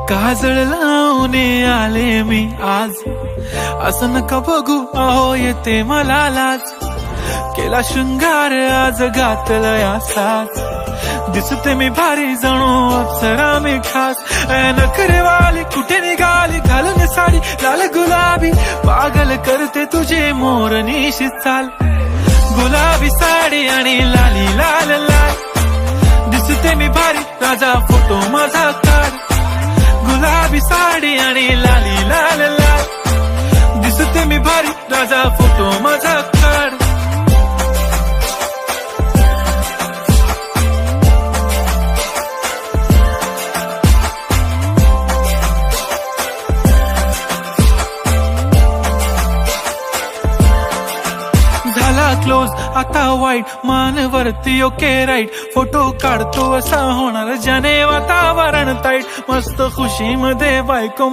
काजळ लावून आले मी आज, असं नका बघू अहो येते मला लाज. केला शृंगार आज घातलं या साज, दिसते मी भारी जणू अप्सरा मी खास. नखरेवाली कुठे निघाली घालून साडी लाल गुलाबी, पागल करते तुझे मोरनीशी चाल. गुलाबी साडी आणि लाली लाल लाल, दिसते मी भारी राजा फोटो माझा काढ. गुलाबी साडी आणि लाली लाल लाल, दिसते मी भारी राजा फोटो माझा काढ. झाला क्लोज आता वाईट, मानवरती ओके राईट. फोटो काढतो असा होणार ज्याने वातावरण ताईट. मस्त खुशी मध्ये बायको